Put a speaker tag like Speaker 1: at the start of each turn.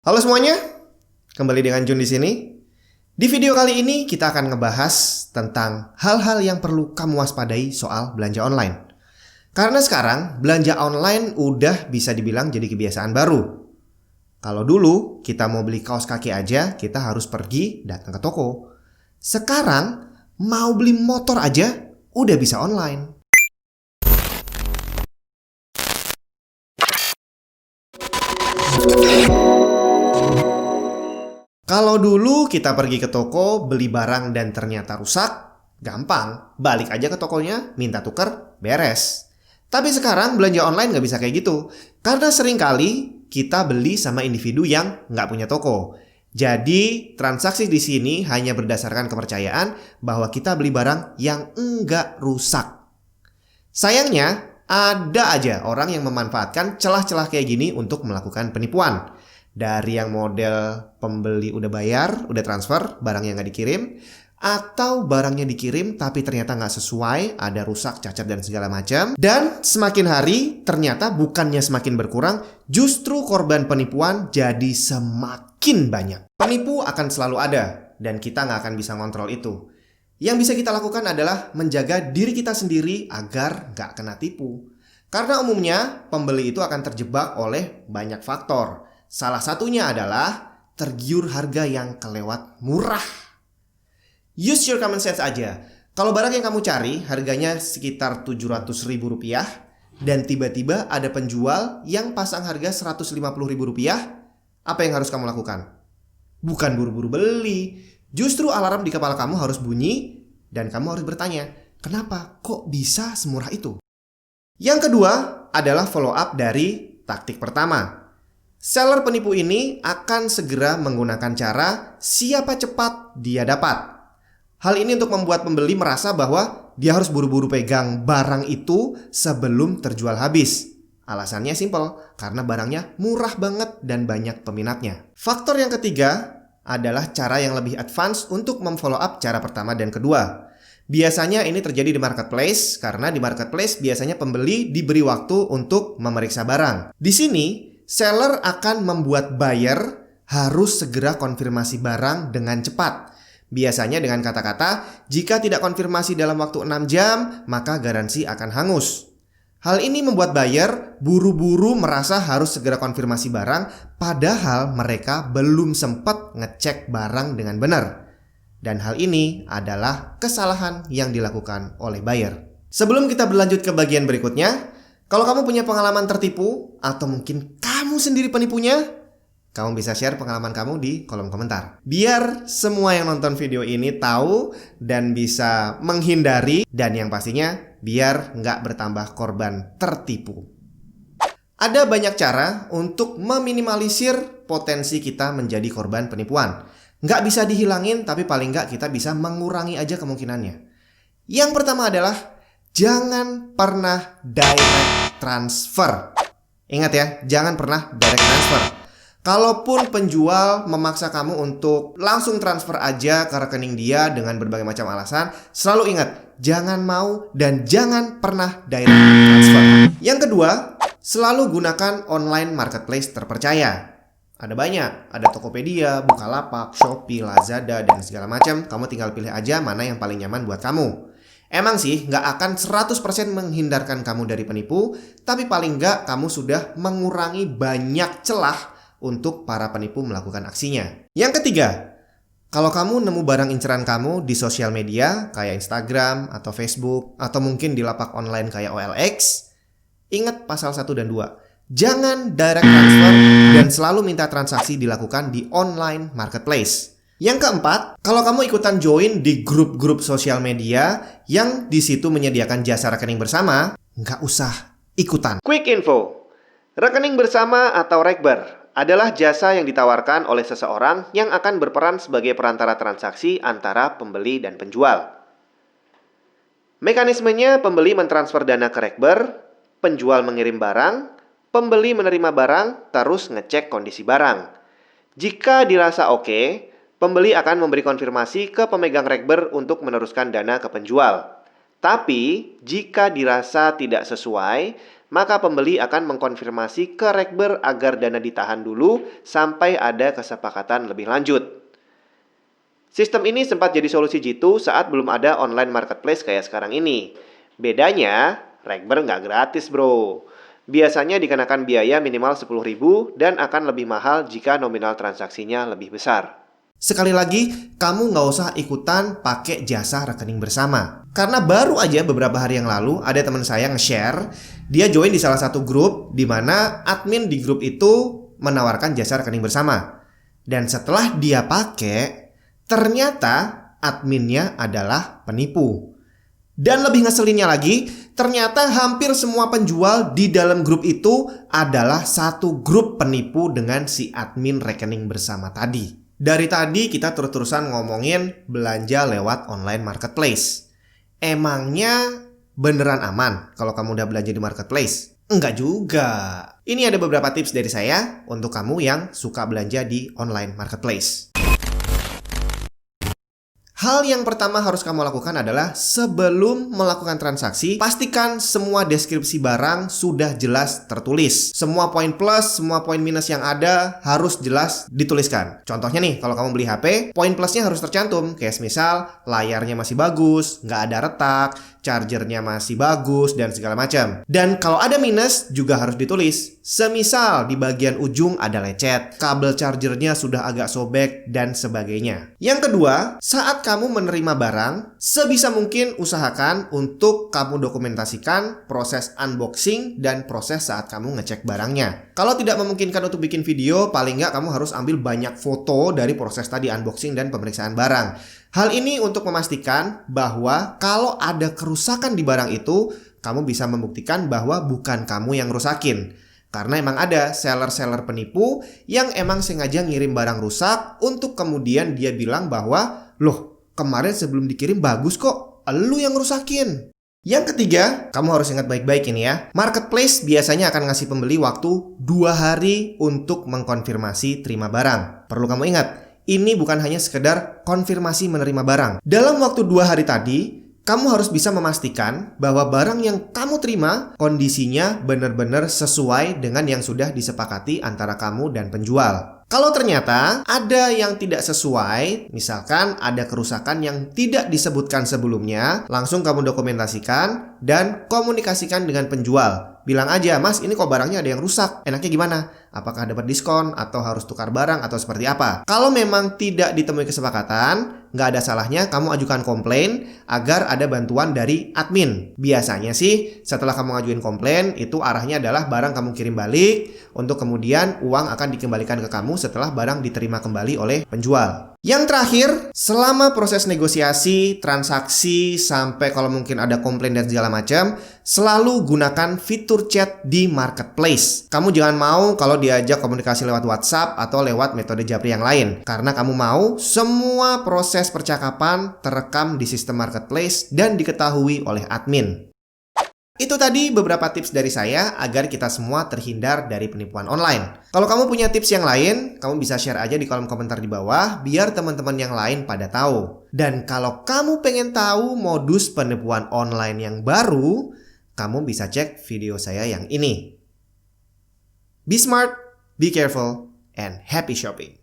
Speaker 1: Halo semuanya, kembali dengan Jun di sini. Di video kali ini kita akan ngebahas tentang hal-hal yang perlu kamu waspadai soal belanja online. Karena sekarang belanja online udah bisa dibilang jadi kebiasaan baru. Kalau dulu kita mau beli kaos kaki aja, kita harus pergi datang ke toko. Sekarang mau beli motor aja udah bisa online. Kalau dulu kita pergi ke toko, beli barang dan ternyata rusak, gampang. Balik aja ke tokonya, minta tuker, beres. Tapi sekarang belanja online nggak bisa kayak gitu. Karena seringkali kita beli sama individu yang nggak punya toko. Jadi transaksi di sini hanya berdasarkan kepercayaan bahwa kita beli barang yang nggak rusak. Sayangnya, ada aja orang yang memanfaatkan celah-celah kayak gini untuk melakukan penipuan. Dari yang model pembeli udah bayar, udah transfer, barangnya nggak dikirim, atau barangnya dikirim tapi ternyata nggak sesuai, ada rusak, cacat, dan segala macam. Dan semakin hari ternyata bukannya semakin berkurang, justru korban penipuan jadi semakin banyak. Penipu akan selalu ada, dan kita nggak akan bisa ngontrol itu. Yang bisa kita lakukan adalah menjaga diri kita sendiri agar nggak kena tipu. Karena umumnya pembeli itu akan terjebak oleh banyak faktor. Salah satunya adalah tergiur harga yang kelewat murah. Use your common sense aja. Kalau barang yang kamu cari harganya sekitar Rp700.000 dan tiba-tiba ada penjual yang pasang harga Rp150.000, apa yang harus kamu lakukan? Bukan buru-buru beli. Justru alarm di kepala kamu harus bunyi dan kamu harus bertanya, kenapa kok bisa semurah itu? Yang kedua adalah follow up dari taktik pertama. Seller penipu ini akan segera menggunakan cara siapa cepat dia dapat. Hal ini untuk membuat pembeli merasa bahwa dia harus buru-buru pegang barang itu sebelum terjual habis. Alasannya simpel, karena barangnya murah banget dan banyak peminatnya. Faktor yang ketiga adalah cara yang lebih advance untuk memfollow up cara pertama dan kedua. Biasanya ini terjadi di marketplace, karena di marketplace biasanya pembeli diberi waktu untuk memeriksa barang. Di sini, seller akan membuat buyer harus segera konfirmasi barang dengan cepat. Biasanya dengan kata-kata, jika tidak konfirmasi dalam waktu 6 jam, maka garansi akan hangus. Hal ini membuat buyer buru-buru merasa harus segera konfirmasi barang, padahal mereka belum sempat ngecek barang dengan benar. Dan hal ini adalah kesalahan yang dilakukan oleh buyer. Sebelum kita berlanjut ke bagian berikutnya, kalau kamu punya pengalaman tertipu, atau mungkin kamu sendiri penipunya, kamu bisa share pengalaman kamu di kolom komentar. Biar semua yang nonton video ini tahu dan bisa menghindari, dan yang pastinya biar nggak bertambah korban tertipu. Ada banyak cara untuk meminimalisir potensi kita menjadi korban penipuan. Nggak bisa dihilangin, tapi paling nggak kita bisa mengurangi aja kemungkinannya. Yang pertama adalah jangan pernah direct transfer. Ingat ya, jangan pernah direct transfer. Kalaupun penjual memaksa kamu untuk langsung transfer aja ke rekening dia dengan berbagai macam alasan, selalu ingat, jangan mau dan jangan pernah direct transfer. Yang kedua, selalu gunakan online marketplace terpercaya. Ada banyak, ada Tokopedia, Bukalapak, Shopee, Lazada, dan segala macam. Kamu tinggal pilih aja mana yang paling nyaman buat kamu. Emang sih nggak akan 100% menghindarkan kamu dari penipu, tapi paling nggak kamu sudah mengurangi banyak celah untuk para penipu melakukan aksinya. Yang ketiga, kalau kamu nemu barang inceran kamu di sosial media kayak Instagram atau Facebook, atau mungkin di lapak online kayak OLX, ingat pasal 1 dan 2. Jangan direct transfer dan selalu minta transaksi dilakukan di online marketplace. Yang keempat, kalau kamu ikutan join di grup-grup sosial media yang di situ menyediakan jasa rekening bersama, nggak usah ikutan. Quick info, rekening bersama atau rekber adalah jasa yang ditawarkan oleh seseorang yang akan berperan sebagai perantara transaksi antara pembeli dan penjual. Mekanismenya, pembeli mentransfer dana ke rekber, penjual mengirim barang, pembeli menerima barang, terus ngecek kondisi barang. Jika dirasa oke, pembeli akan memberi konfirmasi ke pemegang rekber untuk meneruskan dana ke penjual. Tapi, jika dirasa tidak sesuai, maka pembeli akan mengkonfirmasi ke Rekber agar dana ditahan dulu sampai ada kesepakatan lebih lanjut. Sistem ini sempat jadi solusi jitu saat belum ada online marketplace kayak sekarang ini. Bedanya, Rekber nggak gratis bro. Biasanya dikenakan biaya minimal 10.000 dan akan lebih mahal jika nominal transaksinya lebih besar. Sekali lagi, kamu nggak usah ikutan pakai jasa rekening bersama. Karena baru aja beberapa hari yang lalu ada teman saya nge-share, dia join di salah satu grup di mana admin di grup itu menawarkan jasa rekening bersama. Dan setelah dia pakai, ternyata adminnya adalah penipu. Dan lebih ngeselinnya lagi, ternyata hampir semua penjual di dalam grup itu adalah satu grup penipu dengan si admin rekening bersama tadi. Dari tadi kita terus-terusan ngomongin belanja lewat online marketplace. Emangnya beneran aman kalau kamu udah belanja di marketplace? Enggak juga. Ini ada beberapa tips dari saya untuk kamu yang suka belanja di online marketplace. Hal yang pertama harus kamu lakukan adalah sebelum melakukan transaksi, pastikan semua deskripsi barang sudah jelas tertulis. Semua poin plus, semua poin minus yang ada harus jelas dituliskan. Contohnya nih, kalau kamu beli HP, poin plusnya harus tercantum. Kayak misal, layarnya masih bagus, nggak ada retak, chargernya masih bagus, dan segala macam. Dan kalau ada minus, juga harus ditulis. Semisal di bagian ujung ada lecet, kabel chargernya sudah agak sobek, dan sebagainya. Yang kedua, saat kamu menerima barang, sebisa mungkin usahakan untuk kamu dokumentasikan proses unboxing dan proses saat kamu ngecek barangnya. Kalau tidak memungkinkan untuk bikin video, paling nggak kamu harus ambil banyak foto dari proses tadi unboxing dan pemeriksaan barang. Hal ini untuk memastikan bahwa kalau ada kerusakan di barang itu, kamu bisa membuktikan bahwa bukan kamu yang rusakin. Karena emang ada seller-seller penipu yang emang sengaja ngirim barang rusak untuk kemudian dia bilang bahwa, loh, kemarin sebelum dikirim bagus kok, elu yang rusakin. Yang ketiga, kamu harus ingat baik-baik ini ya. Marketplace biasanya akan ngasih pembeli waktu 2 hari untuk mengkonfirmasi terima barang. Perlu kamu ingat, ini bukan hanya sekedar konfirmasi menerima barang. Dalam waktu 2 hari tadi, kamu harus bisa memastikan bahwa barang yang kamu terima kondisinya benar-benar sesuai dengan yang sudah disepakati antara kamu dan penjual. Kalau ternyata ada yang tidak sesuai, misalkan ada kerusakan yang tidak disebutkan sebelumnya, langsung kamu dokumentasikan dan komunikasikan dengan penjual. Bilang aja, Mas, ini kok barangnya ada yang rusak. Enaknya gimana? Apakah dapat diskon atau harus tukar barang atau seperti apa? Kalau memang tidak ditemui kesepakatan, nggak ada salahnya kamu ajukan komplain agar ada bantuan dari admin. Biasanya sih setelah kamu ngajuin komplain, itu arahnya adalah barang kamu kirim balik, untuk kemudian uang akan dikembalikan ke kamu setelah barang diterima kembali oleh penjual. Yang terakhir, selama proses negosiasi, transaksi, sampai kalau mungkin ada komplain dan segala macam, selalu gunakan fitur chat di marketplace. Kamu jangan mau kalau diajak komunikasi lewat WhatsApp atau lewat metode japri yang lain. Karena kamu mau semua proses percakapan terekam di sistem marketplace dan diketahui oleh admin. Itu tadi beberapa tips dari saya agar kita semua terhindar dari penipuan online. Kalau kamu punya tips yang lain, kamu bisa share aja di kolom komentar di bawah biar teman-teman yang lain pada tahu. Dan kalau kamu pengen tahu modus penipuan online yang baru, kamu bisa cek video saya yang ini. Be smart, be careful, and happy shopping!